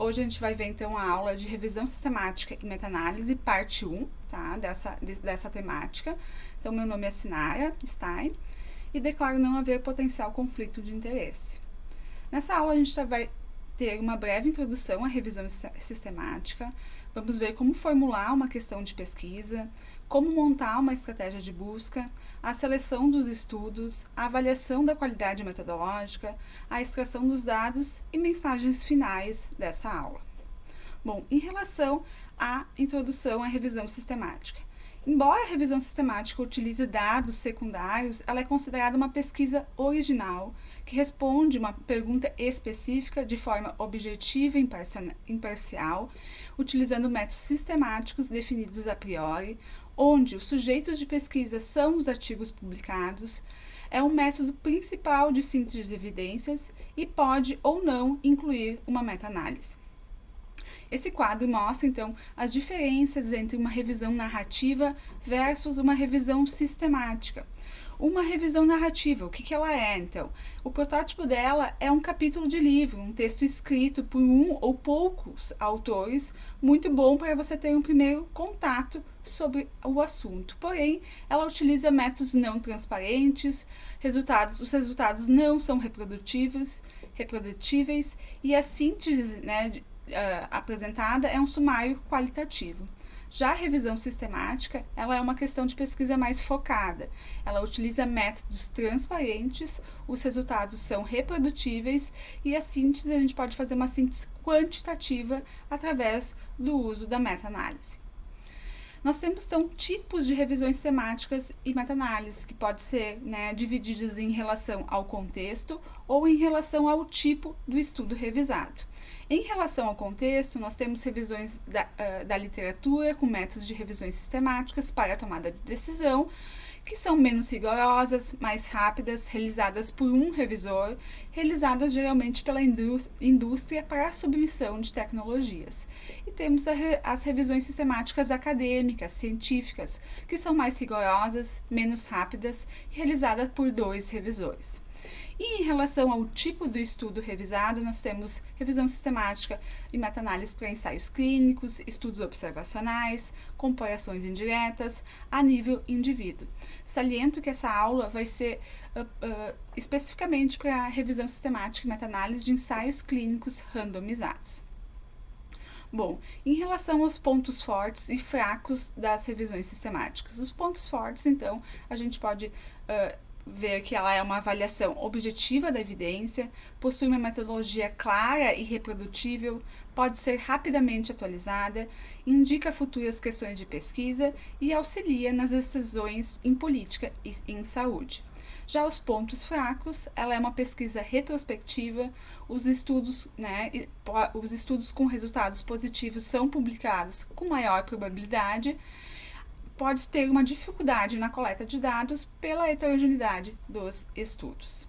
Hoje a gente vai ver então a aula de revisão sistemática e meta-análise, parte 1, tá? dessa temática. Então, meu nome é Sinara Stein e declaro não haver potencial conflito de interesse. Nessa aula a gente vai ter uma breve introdução à revisão sistemática, vamos ver como formular uma questão de pesquisa, como montar uma estratégia de busca, a seleção dos estudos, a avaliação da qualidade metodológica, a extração dos dados e mensagens finais dessa aula. Bom, em relação à introdução à revisão sistemática. Embora a revisão sistemática utilize dados secundários, ela é considerada uma pesquisa original que responde uma pergunta específica de forma objetiva e imparcial, utilizando métodos sistemáticos definidos a priori, onde os sujeitos de pesquisa são os artigos publicados, é um método principal de síntese de evidências e pode ou não incluir uma meta-análise. Esse quadro mostra, então, as diferenças entre uma revisão narrativa versus uma revisão sistemática. Uma revisão narrativa, o que ela é, então? O protótipo dela é um capítulo de livro, um texto escrito por um ou poucos autores, muito bom para você ter um primeiro contato sobre o assunto. Porém, ela utiliza métodos não transparentes, os resultados não são reprodutíveis e a síntese, apresentada é um sumário qualitativo. Já a revisão sistemática, ela é uma questão de pesquisa mais focada. Ela utiliza métodos transparentes, os resultados são reprodutíveis e a gente pode fazer uma síntese quantitativa através do uso da meta-análise. Nós temos, então, tipos de revisões sistemáticas e meta-análise, que podem ser divididas em relação ao contexto ou em relação ao tipo do estudo revisado. Em relação ao contexto, nós temos revisões da literatura com métodos de revisões sistemáticas para a tomada de decisão, que são menos rigorosas, mais rápidas, realizadas por um revisor, realizadas geralmente pela indústria para a submissão de tecnologias. E temos as revisões sistemáticas acadêmicas, científicas, que são mais rigorosas, menos rápidas, realizadas por 2 revisores. E em relação ao tipo do estudo revisado, nós temos revisão sistemática e meta-análise para ensaios clínicos, estudos observacionais, comparações indiretas, a nível indivíduo. Saliento que essa aula vai ser especificamente para a revisão sistemática e meta-análise de ensaios clínicos randomizados. Bom, em relação aos pontos fortes e fracos das revisões sistemáticas. Os pontos fortes, então, a gente pode ver que ela é uma avaliação objetiva da evidência, possui uma metodologia clara e reprodutível, pode ser rapidamente atualizada, indica futuras questões de pesquisa e auxilia nas decisões em política e em saúde. Já os pontos fracos, ela é uma pesquisa retrospectiva, os estudos com resultados positivos são publicados com maior probabilidade, pode ter uma dificuldade na coleta de dados pela heterogeneidade dos estudos.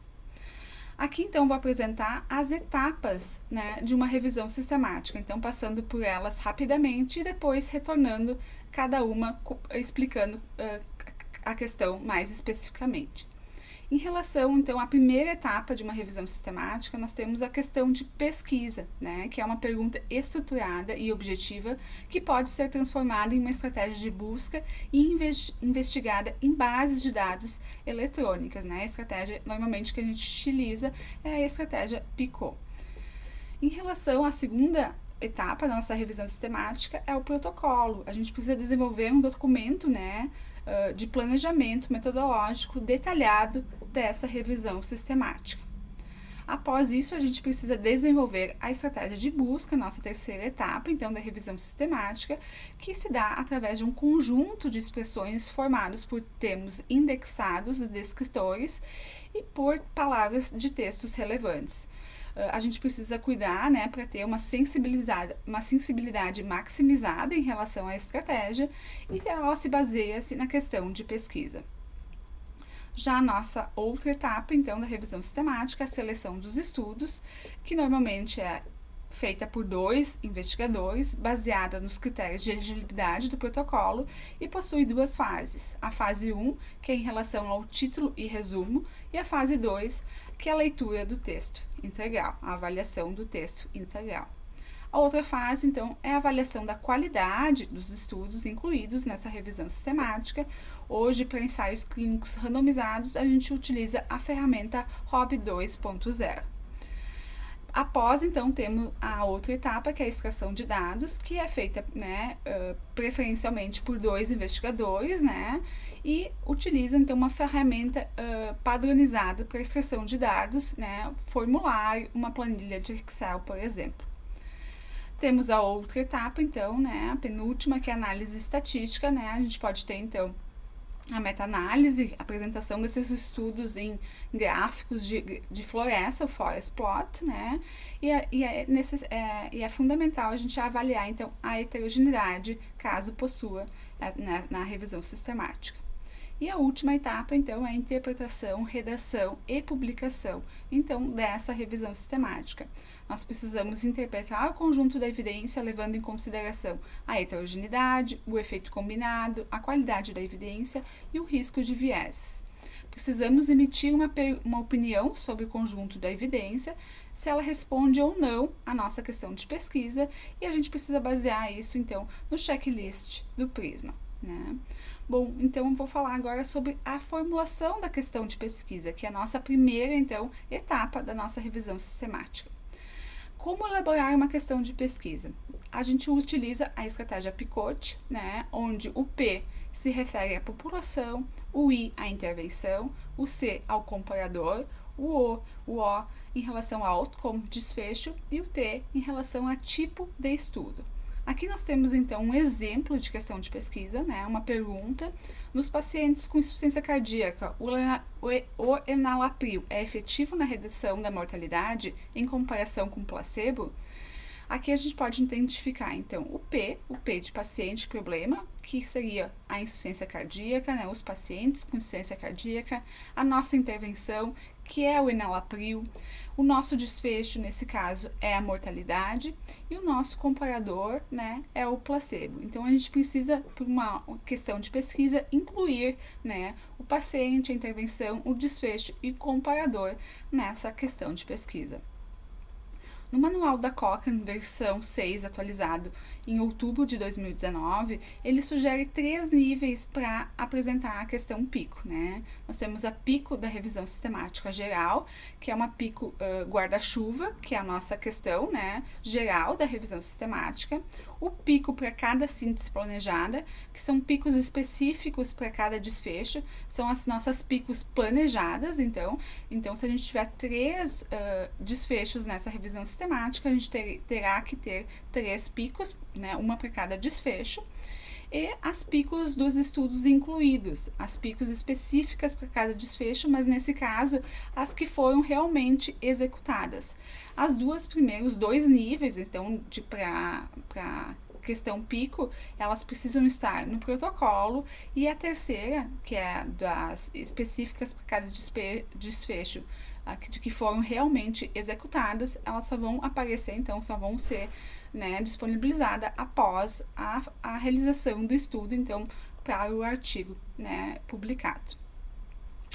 Aqui, então, vou apresentar as etapas de uma revisão sistemática, então, passando por elas rapidamente e depois retornando cada uma, explicando a questão mais especificamente. Em relação, então, à primeira etapa de uma revisão sistemática, nós temos a questão de pesquisa, que é uma pergunta estruturada e objetiva que pode ser transformada em uma estratégia de busca e investigada em bases de dados eletrônicas. A estratégia, normalmente, que a gente utiliza é a estratégia PICO. Em relação à segunda etapa da nossa revisão sistemática, é o protocolo. A gente precisa desenvolver um documento, de planejamento metodológico detalhado dessa revisão sistemática. Após isso, a gente precisa desenvolver a estratégia de busca, nossa terceira etapa, então, da revisão sistemática, que se dá através de um conjunto de expressões formados por termos indexados e descritores e por palavras de textos relevantes. A gente precisa cuidar, para ter uma sensibilidade maximizada em relação à estratégia e ela se baseia-se na questão de pesquisa. Já a nossa outra etapa, então, da revisão sistemática, a seleção dos estudos, que normalmente é feita por 2 investigadores, baseada nos critérios de elegibilidade do protocolo e possui 2 fases. A fase 1, que é em relação ao título e resumo, e a fase 2, que é a leitura do texto integral, a avaliação do texto integral. A outra fase, então, é a avaliação da qualidade dos estudos incluídos nessa revisão sistemática. Hoje, para ensaios clínicos randomizados, a gente utiliza a ferramenta ROB 2.0. Após, então, temos a outra etapa, que é a extração de dados, que é feita, né, preferencialmente por 2 investigadores, né, e utiliza, então, uma ferramenta padronizada para extração de dados, né, formulário, uma planilha de Excel, por exemplo. Temos a outra etapa, então, né, a penúltima, que é a análise estatística, né, a gente pode ter, então, a meta-análise, a apresentação desses estudos em gráficos de floresta, o forest plot, né? E é fundamental a gente avaliar, então, a heterogeneidade, caso possua, na revisão sistemática. E a última etapa, então, é a interpretação, redação e publicação, então, dessa revisão sistemática. Nós precisamos interpretar o conjunto da evidência, levando em consideração a heterogeneidade, o efeito combinado, a qualidade da evidência e o risco de vieses. Precisamos emitir uma opinião sobre o conjunto da evidência, se ela responde ou não à nossa questão de pesquisa, e a gente precisa basear isso, então, no checklist do Prisma, né? Bom, então eu vou falar agora sobre a formulação da questão de pesquisa, que é a nossa primeira, então, etapa da nossa revisão sistemática. Como elaborar uma questão de pesquisa? A gente utiliza a estratégia PICOT, né, onde o P se refere à população, o I à intervenção, o C ao comparador, o O em relação ao outcome, desfecho, e o T em relação a tipo de estudo. Aqui nós temos, então, um exemplo de questão de pesquisa, né, uma pergunta: nos pacientes com insuficiência cardíaca, o enalapril é efetivo na redução da mortalidade em comparação com o placebo? Aqui a gente pode identificar, então, o P de paciente problema, que seria a insuficiência cardíaca, né, os pacientes com insuficiência cardíaca, a nossa intervenção, que é o enalapril, o nosso desfecho, nesse caso, é a mortalidade, e o nosso comparador, né, é o placebo. Então, a gente precisa, por uma questão de pesquisa, incluir, né, o paciente, a intervenção, o desfecho e o comparador nessa questão de pesquisa. No manual da Cochrane, versão 6, atualizado em outubro de 2019, ele sugere 3 níveis para apresentar a questão PICO, né? Nós temos a PICO da revisão sistemática geral, que é uma PICO guarda-chuva, que é a nossa questão, né, geral da revisão sistemática. O PICO para cada síntese planejada, que são picos específicos para cada desfecho, são as nossas picos planejadas. Então se a gente tiver 3 desfechos nessa revisão sistemática, a gente terá que ter 3 picos, né, uma para cada desfecho, e as picos dos estudos incluídos, as picos específicas para cada desfecho, mas nesse caso, as que foram realmente executadas. Os primeiros 2 níveis, então, para questão pico, elas precisam estar no protocolo, e a terceira, que é das específicas para cada desfecho, de que foram realmente executadas, elas só vão aparecer, então, só vão ser, né, disponibilizada após a realização do estudo, então, para o artigo, né, publicado.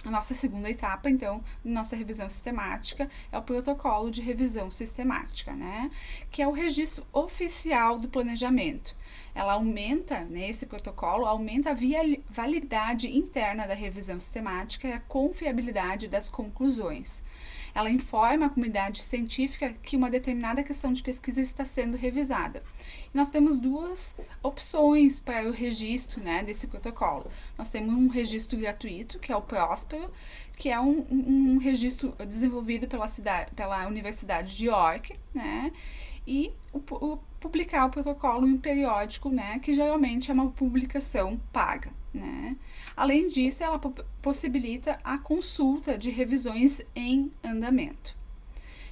A nossa segunda etapa, então, nossa revisão sistemática, é o protocolo de revisão sistemática, né, que é o registro oficial do planejamento. Ela aumenta, né, esse protocolo aumenta a validade interna da revisão sistemática e a confiabilidade das conclusões. Ela informa a comunidade científica que uma determinada questão de pesquisa está sendo revisada. E nós temos 2 opções para o registro, né, desse protocolo. Nós temos um registro gratuito, que é o Próspero, que é um registro desenvolvido pela Universidade de York, né, e publicar o protocolo em um periódico, né, que geralmente é uma publicação paga, né. Além disso, ela possibilita a consulta de revisões em andamento.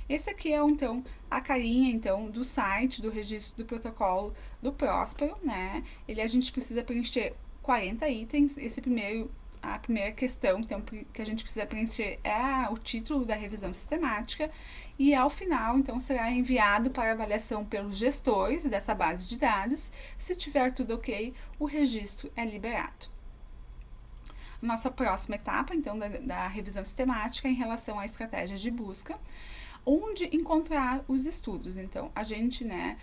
Esse aqui é, então, a carinha, então, do site, do registro do protocolo do Próspero, né. A gente precisa preencher 40 itens. A primeira questão, então, que a gente precisa preencher é o título da revisão sistemática, e ao final, então, será enviado para avaliação pelos gestores dessa base de dados. Se tiver tudo ok, o registro é liberado. Nossa próxima etapa, então, da revisão sistemática é em relação à estratégia de busca, onde encontrar os estudos. Então, a gente, né,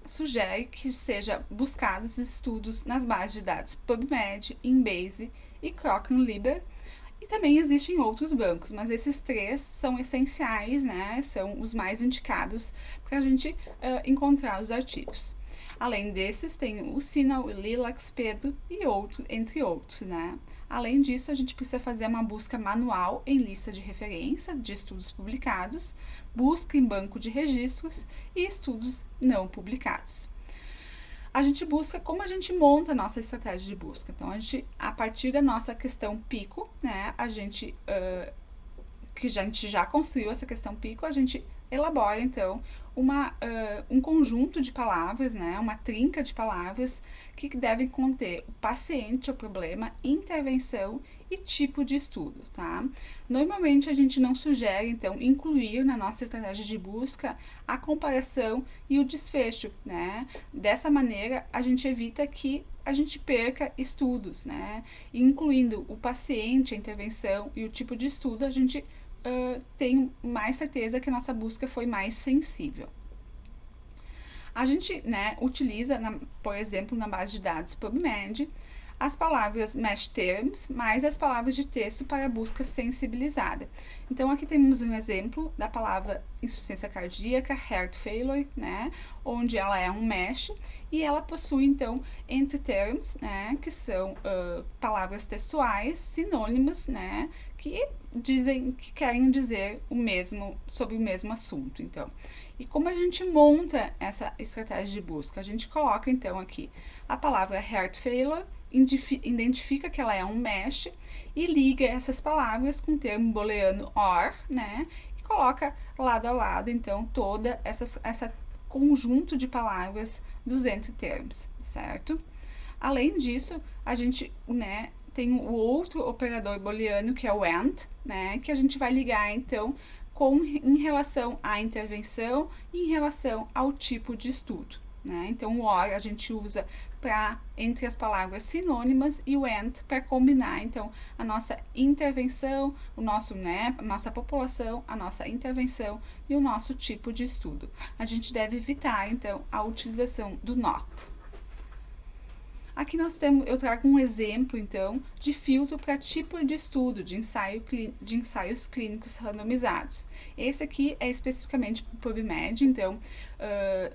sugere que seja buscados estudos nas bases de dados PubMed, Embase e Croconlibra. E também existem outros bancos, mas esses 3 são essenciais, né? São os mais indicados para a gente encontrar os artigos. Além desses, tem o Sinal, o Lilacs, Pedro e outros, entre outros, né? Além disso, a gente precisa fazer uma busca manual em lista de referência de estudos publicados, busca em banco de registros e estudos não publicados. A gente busca como a gente monta a nossa estratégia de busca. Então, a partir da nossa questão pico, né, que a gente já construiu essa questão pico, a gente elabora, então, um conjunto de palavras, né, uma trinca de palavras que devem conter o paciente, o problema, intervenção e tipo de estudo, tá? Normalmente a gente não sugere, então, incluir na nossa estratégia de busca a comparação e o desfecho, né? Dessa maneira, a gente evita que a gente perca estudos, né? Incluindo o paciente, a intervenção e o tipo de estudo, a gente tem mais certeza que a nossa busca foi mais sensível. A gente, né, utiliza, por exemplo, na base de dados PubMed, as palavras mesh terms mais as palavras de texto para busca sensibilizada. Então, aqui temos um exemplo da palavra insuficiência cardíaca, heart failure, né, onde ela é um mesh e ela possui, então, entre terms, né, que são palavras textuais, sinônimas, né, que querem dizer sobre o mesmo assunto, então. E como a gente monta essa estratégia de busca? A gente coloca, então, aqui a palavra heart failure, identifica que ela é um mesh e liga essas palavras com o termo booleano OR, né? E coloca lado a lado, então, toda essa conjunto de palavras dos entre terms, certo? Além disso, a gente, né, tem o outro operador booleano, que é o AND, né? Que a gente vai ligar, então, em relação à intervenção e em relação ao tipo de estudo, né? Então, o OR a gente usa entre as palavras sinônimas e o AND para combinar, então, a nossa intervenção, a nossa população, a nossa intervenção e o nosso tipo de estudo. A gente deve evitar, então, a utilização do NOT. Aqui eu trago um exemplo, então, de filtro para tipo de estudo de ensaios clínicos randomizados. Esse aqui é especificamente para o PubMed, então,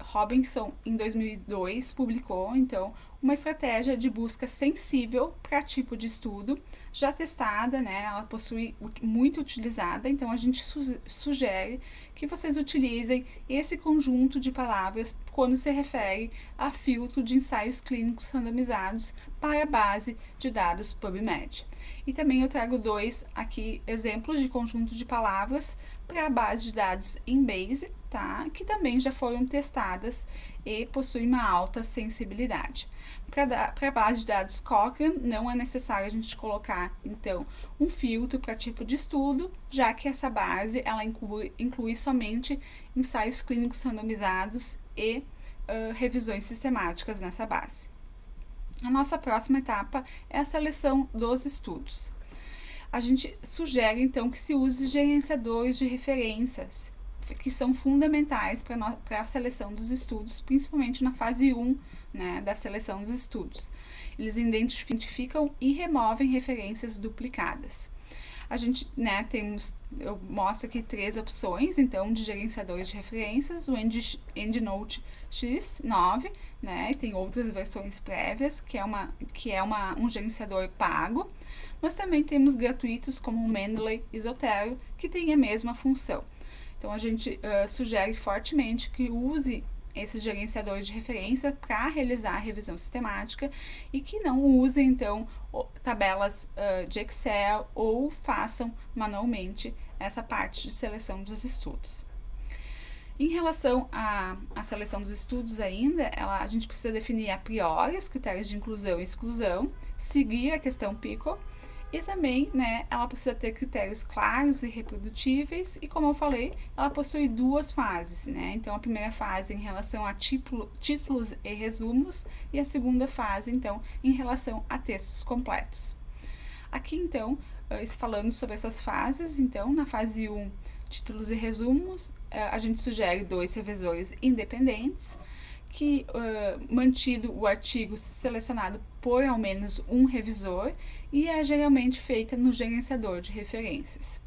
Robinson, em 2002, publicou, então, uma estratégia de busca sensível para tipo de estudo, já testada, né, ela possui muito utilizada, então a gente sugere que vocês utilizem esse conjunto de palavras quando se refere a filtro de ensaios clínicos randomizados para a base de dados PubMed. E também eu trago 2 aqui exemplos de conjunto de palavras para a base de dados Embase, tá? Que também já foram testadas e possuem uma alta sensibilidade. Para a base de dados Cochrane, não é necessário a gente colocar, então, um filtro para tipo de estudo, já que essa base ela inclui somente ensaios clínicos randomizados e revisões sistemáticas nessa base. A nossa próxima etapa é a seleção dos estudos. A gente sugere, então, que se use gerenciadores de referências, que são fundamentais para a seleção dos estudos, principalmente na fase 1, né, da seleção dos estudos. Eles identificam e removem referências duplicadas. A gente, né, eu mostro aqui 3 opções, então, de gerenciadores de referências, o EndNote X9, né, e tem outras versões prévias, que é um gerenciador pago, mas também temos gratuitos como o Mendeley e Zotero, que tem a mesma função. Então, a gente sugere fortemente que use esses gerenciadores de referência para realizar a revisão sistemática e que não usem, então, tabelas de Excel ou façam manualmente essa parte de seleção dos estudos. Em relação à seleção dos estudos ainda, a gente precisa definir a priori os critérios de inclusão e exclusão, seguir a questão PICO e também, né, ela precisa ter critérios claros e reprodutíveis e, como eu falei, ela possui 2 fases, né? Então, a primeira fase em relação a títulos e resumos e a segunda fase, então, em relação a textos completos. Aqui, então, falando sobre essas fases, então, na fase 1, Títulos e resumos, a gente sugere 2 revisores independentes, que mantido o artigo selecionado por ao menos um revisor e é geralmente feita no gerenciador de referências.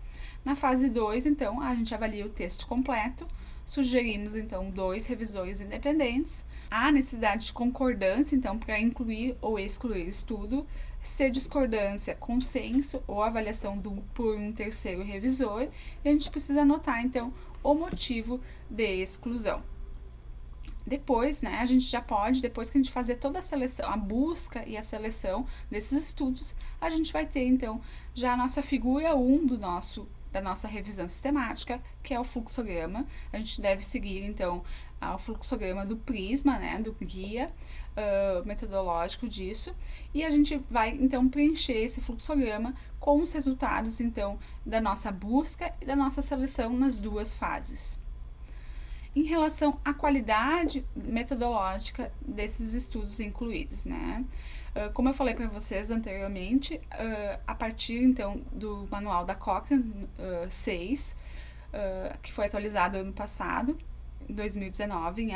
Na fase 2, então, a gente avalia o texto completo, sugerimos, então, 2 revisores independentes. Há necessidade de concordância, então, para incluir ou excluir estudo, se discordância, consenso ou avaliação por um terceiro revisor, e a gente precisa anotar, então, o motivo de exclusão. Depois, né, a gente já pode, depois que a gente fazer toda a seleção, a busca e a seleção desses estudos, a gente vai ter, então, já a nossa figura 1 da nossa revisão sistemática, que é o fluxograma. A gente deve seguir, então, o fluxograma do Prisma, né, do guia metodológico disso, e a gente vai, então, preencher esse fluxograma com os resultados, então, da nossa busca e da nossa seleção nas 2 fases. Em relação à qualidade metodológica desses estudos incluídos, né? Como eu falei para vocês anteriormente, a partir então do manual da Cochrane 6, que foi atualizado ano passado, em 2019,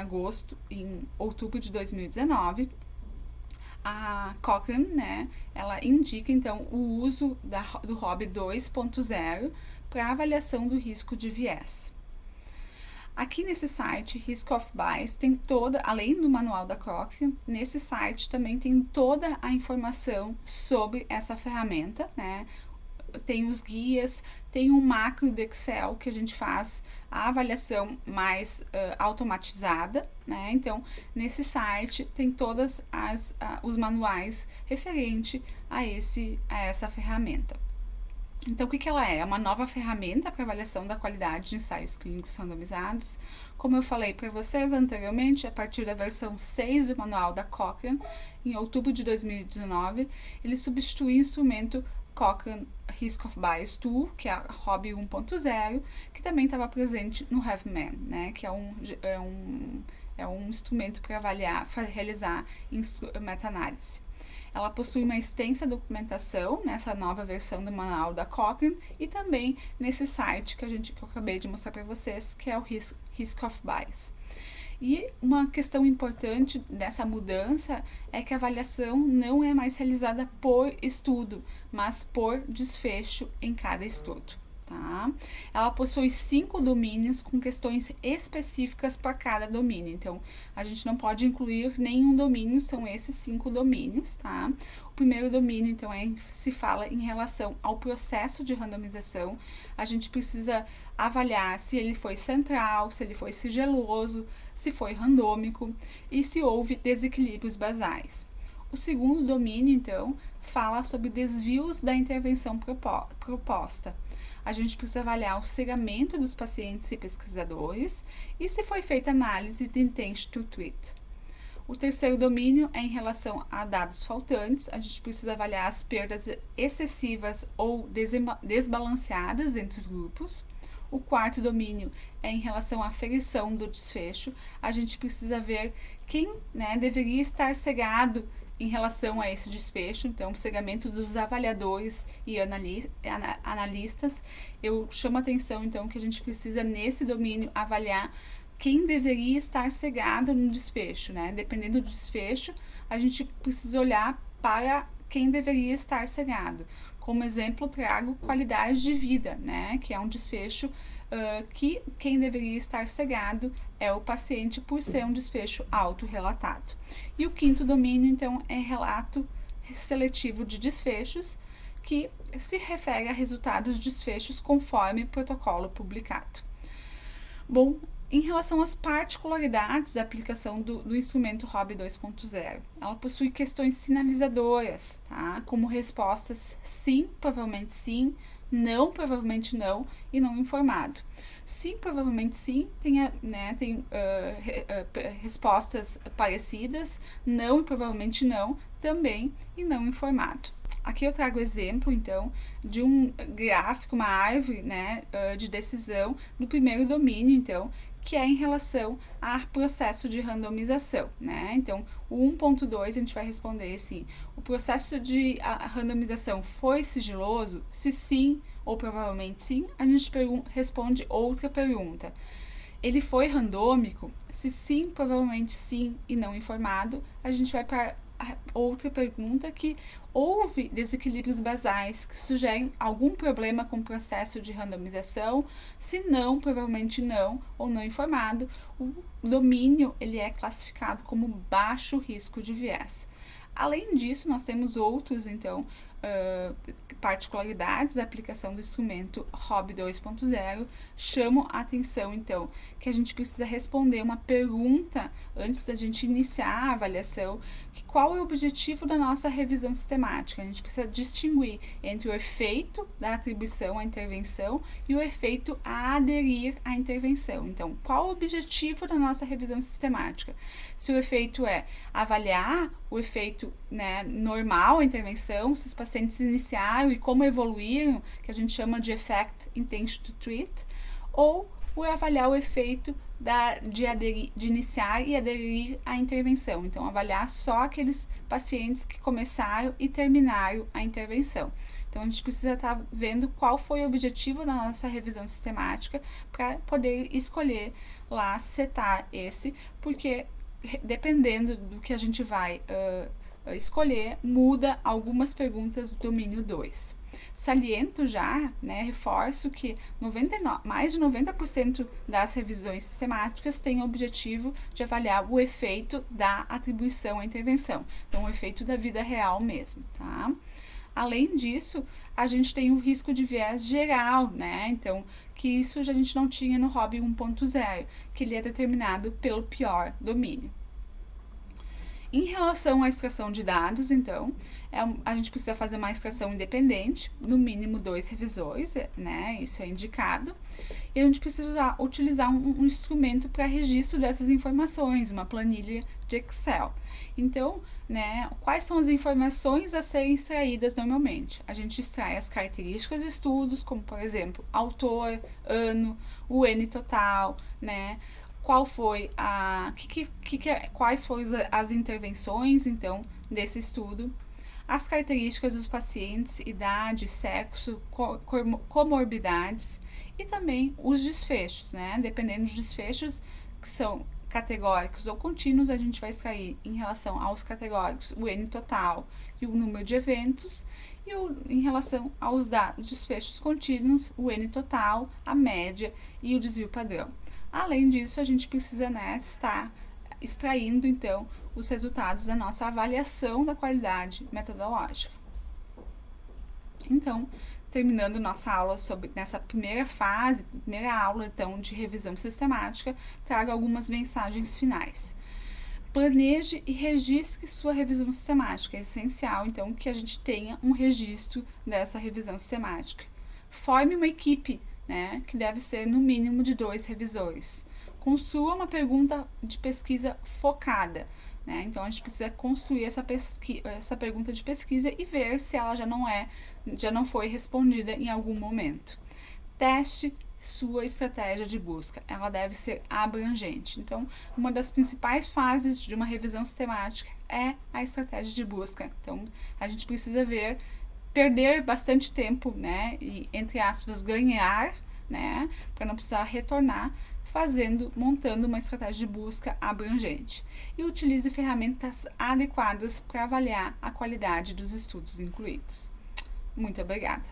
em outubro de 2019, a Cochrane, né, ela indica então o uso do ROB 2.0 para avaliação do risco de viés. Aqui nesse site, Risk of Bias, tem além do manual da Cochrane, nesse site também tem toda a informação sobre essa ferramenta, né? Tem os guias, tem um macro do Excel que a gente faz a avaliação mais automatizada, né? Então, nesse site tem todas os manuais referente a essa ferramenta. Então, o que ela é? É uma nova ferramenta para avaliação da qualidade de ensaios clínicos randomizados. Como eu falei para vocês anteriormente, a partir da versão 6 do manual da Cochrane, em outubro de 2019, ele substitui o instrumento Cochrane Risk of Bias Tool, que é a ROB 1.0, que também estava presente no HAVMAN, né, que é um instrumento para realizar meta-análise. Ela possui uma extensa documentação nessa nova versão do manual da Cochrane e também nesse site que eu acabei de mostrar para vocês, que é o Risk of Bias. E uma questão importante dessa mudança é que a avaliação não é mais realizada por estudo, mas por desfecho em cada estudo. Tá? Ela possui 5 domínios com questões específicas para cada domínio. Então, a gente não pode incluir nenhum domínio, são esses 5 domínios, tá? O primeiro domínio, então, se fala em relação ao processo de randomização. A gente precisa avaliar se ele foi central, se ele foi sigiloso, se foi randômico e se houve desequilíbrios basais. O segundo domínio, então, fala sobre desvios da intervenção proposta. A gente precisa avaliar o cegamento dos pacientes e pesquisadores e se foi feita análise de intent to treat. O terceiro domínio é em relação a dados faltantes. A gente precisa avaliar as perdas excessivas ou desbalanceadas entre os grupos. O quarto domínio é em relação à aferição do desfecho. A gente precisa ver quem, né, deveria estar cegado em relação a esse desfecho, então, o cegamento dos avaliadores e analistas. Eu chamo a atenção, então, que a gente precisa, nesse domínio, avaliar quem deveria estar cegado no desfecho, né? Dependendo do desfecho, a gente precisa olhar para quem deveria estar cegado. Como exemplo, trago qualidade de vida, né? Que é um desfecho que quem deveria estar cegado é o paciente por ser um desfecho autorrelatado. E o quinto domínio, então, é relato seletivo de desfechos, que se refere a resultados de desfechos conforme protocolo publicado. Bom, em relação às particularidades da aplicação do instrumento ROB 2.0, ela possui questões sinalizadoras, tá? Como respostas sim, provavelmente sim, não, provavelmente não e não informado. Sim, provavelmente sim, tem respostas parecidas, não e provavelmente não, também e não informado. Aqui eu trago exemplo, então, de um gráfico, uma árvore, né, de decisão do primeiro domínio, então, que é em relação ao processo de randomização, né? Então, o 1.2 a gente vai responder assim: o processo de randomização foi sigiloso? Se sim, ou provavelmente sim, a gente responde outra pergunta. Ele foi randômico? Se sim, provavelmente sim e não informado, a gente vai para outra pergunta que houve desequilíbrios basais que sugerem algum problema com o processo de randomização. Se não, provavelmente não, ou não informado, o domínio ele é classificado como baixo risco de viés. Além disso, nós temos outros, então, particularidades da aplicação do instrumento ROB 2.0. Chamo a atenção, então, que a gente precisa responder uma pergunta antes da gente iniciar a avaliação. Qual é o objetivo da nossa revisão sistemática? A gente precisa distinguir entre o efeito da atribuição à intervenção e o efeito a aderir à intervenção. Então, qual o objetivo da nossa revisão sistemática? Se o efeito é avaliar o efeito, né, normal à intervenção, se os pacientes iniciaram e como evoluíram, que a gente chama de effect intent to treat, ou avaliar o efeito de iniciar e aderir à intervenção. Então, avaliar só aqueles pacientes que começaram e terminaram a intervenção. Então, a gente precisa estar vendo qual foi o objetivo da nossa revisão sistemática para poder escolher lá, setar esse, porque dependendo do que a gente vai escolher, muda algumas perguntas do domínio 2. Saliento já, né, reforço que mais de 90% das revisões sistemáticas têm o objetivo de avaliar o efeito da atribuição à intervenção, então o efeito da vida real mesmo, tá? Além disso, a gente tem o risco de viés geral, né, então que isso a gente não tinha no ROB 1.0, que ele é determinado pelo pior domínio. Em relação à extração de dados, então, a gente precisa fazer uma extração independente, no mínimo 2 revisores, né? Isso é indicado. E a gente precisa utilizar um instrumento para registro dessas informações, uma planilha de Excel. Então, né, quais são as informações a serem extraídas normalmente? A gente extrai as características de estudos, como, por exemplo, autor, ano, o N total, né? Qual foi quais foram as intervenções, então, desse estudo, as características dos pacientes, idade, sexo, comorbidades e também os desfechos, né? Dependendo dos desfechos que são categóricos ou contínuos, a gente vai extrair em relação aos categóricos o N total e o número de eventos, e em relação aos desfechos contínuos, o N total, a média e o desvio padrão. Além disso, a gente precisa, né, estar extraindo, então, os resultados da nossa avaliação da qualidade metodológica. Então, terminando nossa aula nessa primeira fase, primeira aula, então, de revisão sistemática, trago algumas mensagens finais. Planeje e registre sua revisão sistemática. É essencial, então, que a gente tenha um registro dessa revisão sistemática. Forme uma equipe, né, que deve ser no mínimo de 2 revisores. Construa uma pergunta de pesquisa focada, né? Então a gente precisa construir essa pergunta de pesquisa e ver se ela já não foi respondida em algum momento. Teste sua estratégia de busca, ela deve ser abrangente. Então, uma das principais fases de uma revisão sistemática é a estratégia de busca. Então, a gente precisa perder bastante tempo, né, e, entre aspas, ganhar, né, para não precisar retornar, montando uma estratégia de busca abrangente. E utilize ferramentas adequadas para avaliar a qualidade dos estudos incluídos. Muito obrigada!